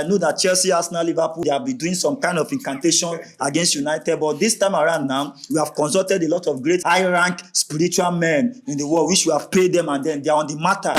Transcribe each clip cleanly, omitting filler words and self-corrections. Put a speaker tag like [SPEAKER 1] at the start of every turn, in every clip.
[SPEAKER 1] I know that Chelsea, Arsenal, Liverpool, they have been doing some kind of incantation against United, but this time around now, we have consulted a lot of great high-rank spiritual men in the world, which we have paid them, and then they are on the matter.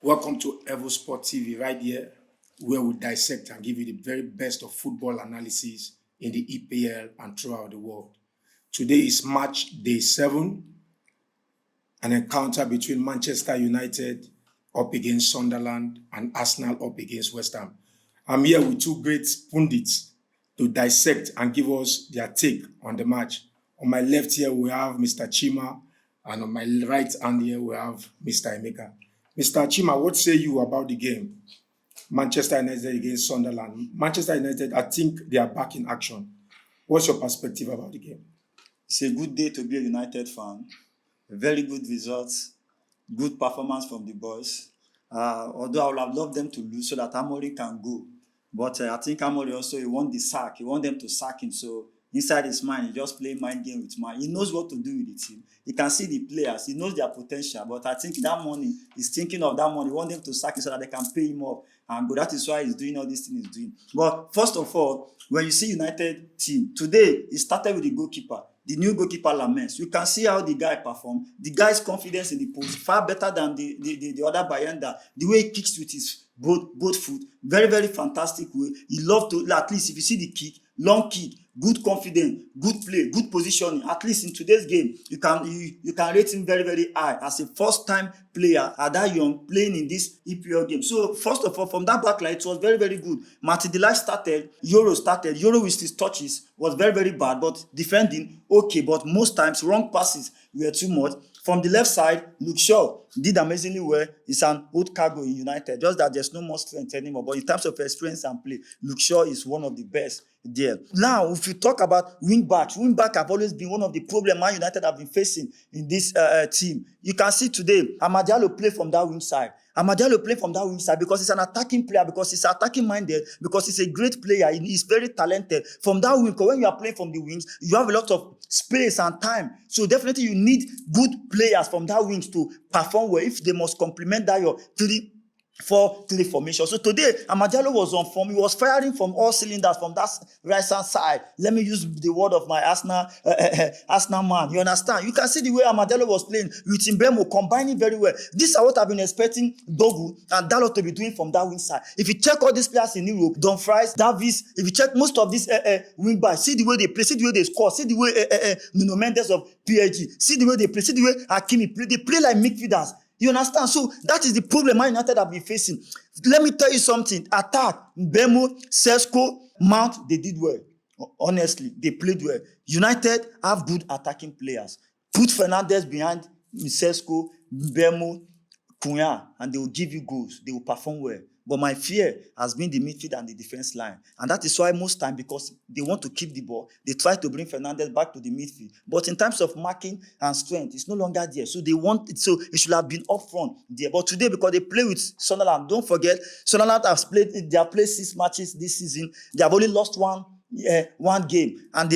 [SPEAKER 2] Welcome to EVO SPORTS TV right here, where we dissect and give you the very best of football analysis in the EPL and throughout the world. Today is match day 7, an encounter between Manchester United up against Sunderland and Arsenal up against West Ham. I'm here with two great pundits to dissect and give us their take on the match. On my left here, we have Mr. Chima, and on my right hand here, we have Mr. Emeka. Mr. Chima, what say you about the game? Manchester United against Sunderland. Manchester United, I think they are back in action. What's your perspective about the game?
[SPEAKER 1] It's a good day to be a United fan. Very good results, good performance from the boys. Although I would have loved them to lose so that Amorim can go. But I think Amorim also, he wants the sack. He wants them to sack him. So inside his mind, he just play mind game with man. He knows what to do with the team. He can see the players. He knows their potential. But I think that money, he's thinking of that money. He wants them to sack him so that they can pay him up. And that is why he's doing all these things he's doing. But first of all, when you see United team, today, it started with the goalkeeper. The new goalkeeper, Lamens. You can see how the guy performed. The guy's confidence in the post, far better than the other Bayanda. The way he kicks with his both foot, very, very fantastic way. He loves to, at least if you see the kick, long kick, good confidence, good play, good positioning. At least in today's game, you can rate him very, very high as a first-time player at that young playing in this EPL game. So first of all, from that back line, it was very, very good. Martin Delight started. Euro with his touches was very, very bad, but defending okay. But most times wrong passes were too much. From the left side, Luke Shaw did amazingly well. He's an old cargo in United, just that there's no more strength anymore. But in terms of experience and play, Luke Shaw is one of the best there. Now, if you talk about wing back have always been one of the problems Man United have been facing in this team. You can see today, Amad Diallo play from that wing side. Because he's an attacking player, because he's attacking minded, because he's a great player. He's very talented. From that wing, when you are playing from the wings, you have a lot of space and time. So definitely you need good players from that wings to perform well if they must complement that your 3-4-3 formation. So today, Amad Diallo was on form. He was firing from all cylinders from that right-hand side. Let me use the word of my Arsenal man. You understand? You can see the way Amad Diallo was playing with Mbeumo, combining very well. This is what I've been expecting Dogu and Diallo to be doing from that wing side. If you check all these players in Europe, Dumfries, Davies, if you check most of these wing backs, see the way they play, see the way they score, see the way Nuno Mendes of PSG, see the way they play, see the way Hakimi play. They play like midfielders. You understand? So that is the problem Man United have been facing. Let me tell you something. Attack, Mbeumo, Sesko, Mount, they did well. Honestly, they played well. United have good attacking players. Put Fernandes behind Sesko, Mbeumo, Cunha, and they will give you goals. They will perform well. But my fear has been the midfield and the defense line. And that is why most time, because they want to keep the ball, they try to bring Fernandes back to the midfield. But in terms of marking and strength, it's no longer there. So they want it, so it should have been up front there. But today, because they play with Sunderland, don't forget, Sunderland have played 6 matches this season. They have only lost one game, and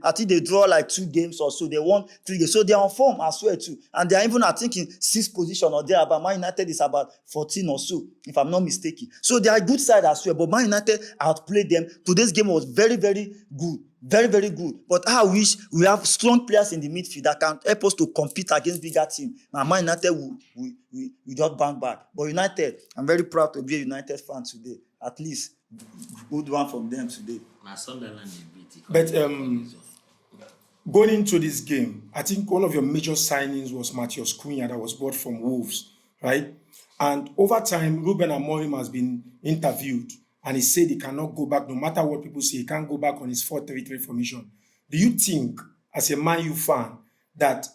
[SPEAKER 1] I think they draw like 2 games or so. They won 3 games, so they are on form as well too, and they are even I think in 6th position or there. But Man United is about 14 or so, if I'm not mistaken. So they are a good side as well. But Man United outplayed them. Today's game was very, very good. Very, very good. But I wish we have strong players in the midfield that can help us to compete against bigger teams. And Man United we just bang back. But United, I'm very proud to be a United fan today. At least good one from them today.
[SPEAKER 2] But going into this game, I think one of your major signings was Matheus Cunha that was bought from Wolves, right? And over time, Ruben Amorim has been interviewed, and he said he cannot go back, no matter what people say, he can't go back on his 4-3-3 formation. Do you think, as a Man U fan, that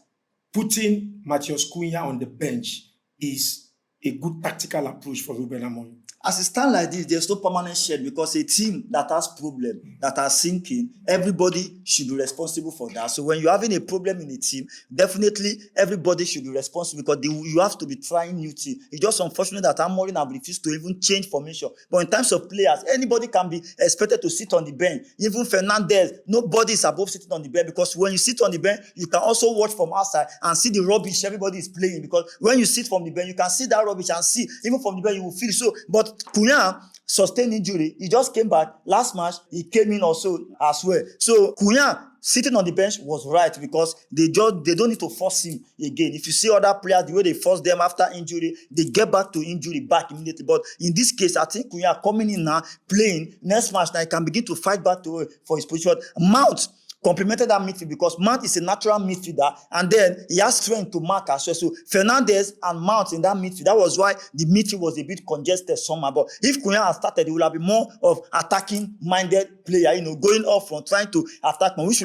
[SPEAKER 2] putting Matheus Cunha on the bench is a good tactical approach for Ruben Amorim?
[SPEAKER 1] As it stands like this, there's no permanent shed because a team that has problem, that are sinking, everybody should be responsible for that. So when you're having a problem in a team, definitely everybody should be responsible because you have to be trying new things. It's just unfortunate that Amorim have refused to even change formation. But in terms of players, anybody can be expected to sit on the bench. Even Fernandez, nobody is above sitting on the bench because when you sit on the bench, you can also watch from outside and see the rubbish everybody is playing. Because when you sit from the bench, you can see that rubbish and see, even from the bench, you will feel so. But Cunha sustained injury. He just came back. Last match, he came in also as well. So Cunha sitting on the bench was right because they don't need to force him again. If you see other players, the way they force them after injury, they get back to injury back immediately. But in this case, I think Cunha coming in now, playing, next match, now he can begin to fight back for his position. Mount complemented that midfield because Mount is a natural midfielder and then he has strength to mark as well. So Fernandez and Mount in that midfield, that was why the midfield was a bit congested somehow. But if Cunha had started, he would have been more of attacking-minded player, going off from trying to attack, which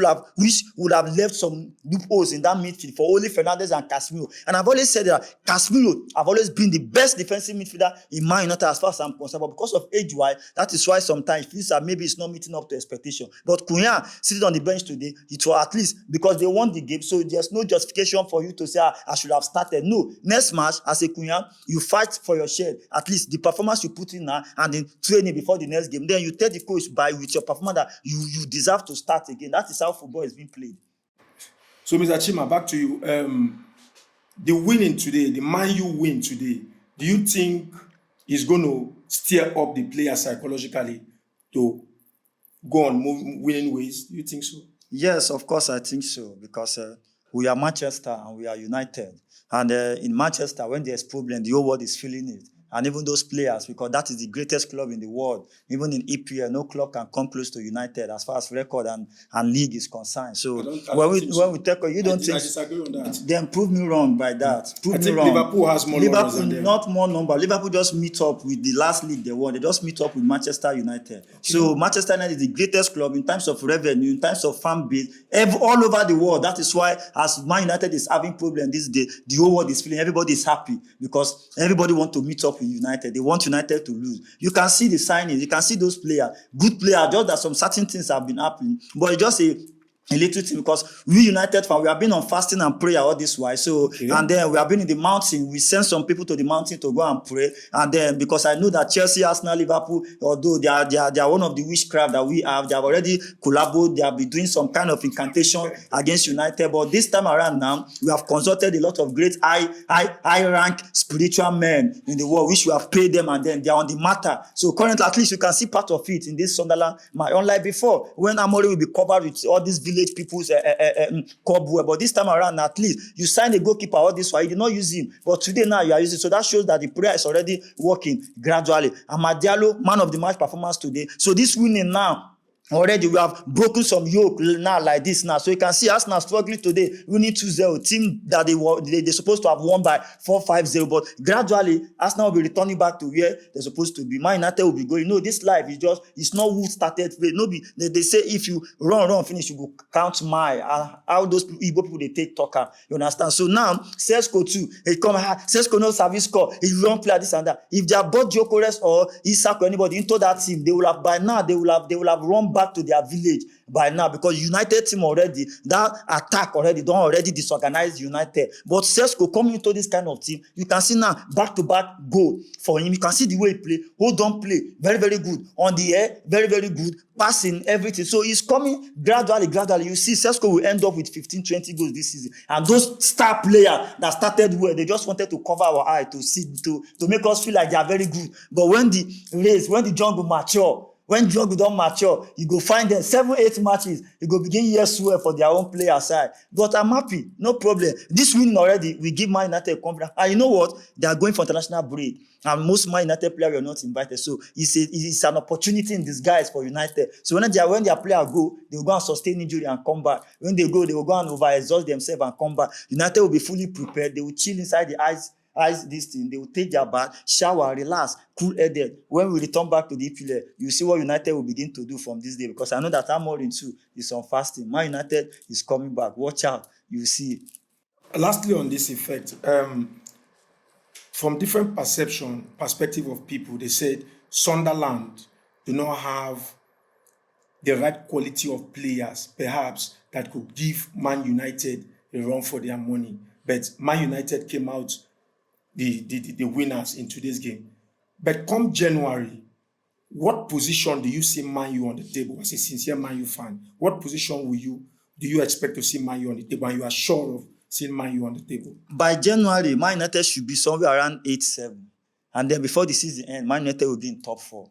[SPEAKER 1] would have left some loopholes in that midfield for only Fernandez and Casemiro. And I've always said that Casemiro have always been the best defensive midfielder in Man United as far as I'm concerned. But because of age-wise, that is why sometimes it feels that maybe it's not meeting up to expectation. But Cunha sitting on the bench today, it was at least because they won the game, so there's no justification for you to say I should have started. No, next match as a Cunha, you fight for your share. At least the performance you put in now and in training before the next game, then you tell the coach with your performance that you deserve to start again. That is how football is being played.
[SPEAKER 2] So, Mr. Chima, back to you. The winning today, the Man U win today, do you think is going to steer up the player psychologically to go on winning ways? Do you think so?
[SPEAKER 1] Yes, of course, I think so, because we are Manchester and we are United. And in Manchester, when there's problem, the whole world is feeling it. And even those players, because that is the greatest club in the world. Even in EPL, no club can come close to United as far as record and league is concerned. So when we take, you don't think? I disagree on that. Then prove me wrong by that. Prove me wrong.
[SPEAKER 2] Liverpool has more numbers than them.
[SPEAKER 1] Not more number. Liverpool just meet up with the last league they won. They just meet up with Manchester United. Okay. So Manchester United is the greatest club in terms of revenue, in terms of fan base, all over the world. That is why, as Man United is having problems this day, the whole world is feeling, everybody is happy because everybody wants to meet up with United. They want United to lose. You can see the signings. You can see those players, good players. Just that some certain things have been happening, but it's just a little thing because we United fans, we have been on fasting and prayer all this while. So and then we have been in the mountain. We send some people to the mountain to go and pray. And then because I know that Chelsea, Arsenal, Liverpool, although they are one of the witchcraft that we have, they have already collaborated. They have been doing some kind of incantation against United. But this time around now, we have consulted a lot of great high rank spiritual men in the world, which we have paid them, and then they are on the matter. So currently, at least you can see part of it in this Sunderland. Unlike before, when Amorim will be covered with all these village people's cobweb, but this time around, at least you sign a goalkeeper all this while, you did not use him, but today now you are using. So that shows that the prayer is already working gradually. Amad Diallo, man of the match performance today. So this winning now, already we have broken some yoke now like this now. So you can see Arsenal struggling today, winning 2-0, team that they're supposed to have won by 4-5-0. But gradually, Arsenal will be returning back to where they're supposed to be. Man United will be going. No, this life is just, it's not who started. They say if you run, finish, you go count mile. How those Igbo people, they take talker. You understand? So now, Sesko too, he come hard. Sesko no service score. He run play this and that. If they have bought Gyökeres or Isak or anybody into that team, they will have, by now, they will have run back to their village by now, because United team already, that attack already disorganized United. But Sesko coming into this kind of team, you can see now back-to-back goal for him. You can see the way he play, hold on play, very, very good. On the air, very, very good. Passing, everything. So he's coming gradually. You see Sesko will end up with 15-20 goals this season. And those star players that started well, they just wanted to cover our eye to see, to make us feel like they are very good. But when the jungle mature, when jungle don't mature, you go find them 7-8 matches. You go begin year swear for their own player side. But I'm happy, no problem. This winning already, we give Man United confidence. And you know what? They are going for international break. And most Man United players were not invited. So it's an opportunity in disguise for United. So when their players go, they will go and sustain injury and come back. When they go, they will go and overexhaust themselves and come back. United will be fully prepared. They will chill inside the ice this thing. They will take their bath, shower, relax, cool-headed. When we return back to the EPL, you see what United will begin to do from this day, because I know that Amorim too is on fasting. Man United is coming back. Watch out. You see.
[SPEAKER 2] Lastly, on this effect, from different perspective of people, they said Sunderland do not have the right quality of players, perhaps, that could give Man United a run for their money. But Man United came out the winners in today's game. But come January, what position do you see Man U on the table? As a sincere Man U fan, what position do you expect to see Man U on the table? And you are sure of seeing Man U on the table?
[SPEAKER 1] By January, Man United should be somewhere around 8-7. And then before the season ends, Man United will be in top 4.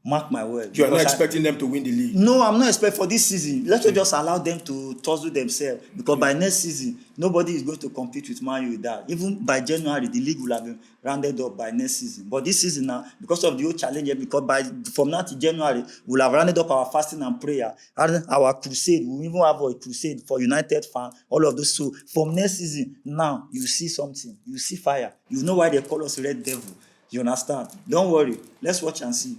[SPEAKER 1] Mark my word.
[SPEAKER 2] You are not expecting them to win the league?
[SPEAKER 1] No, I'm not expecting for this season. Let's just allow them to tussle themselves. Because by next season, nobody is going to compete with Man U with that. Even by January, the league will have been rounded up by next season. But this season now, because of the old challenge, because from now to January, we'll have rounded up our fasting and prayer. And our crusade, we'll even have a crusade for United fans, all of those. So from next season, now, you see something. You see fire. You know why they call us Red Devil. You understand? Don't worry. Let's watch and see.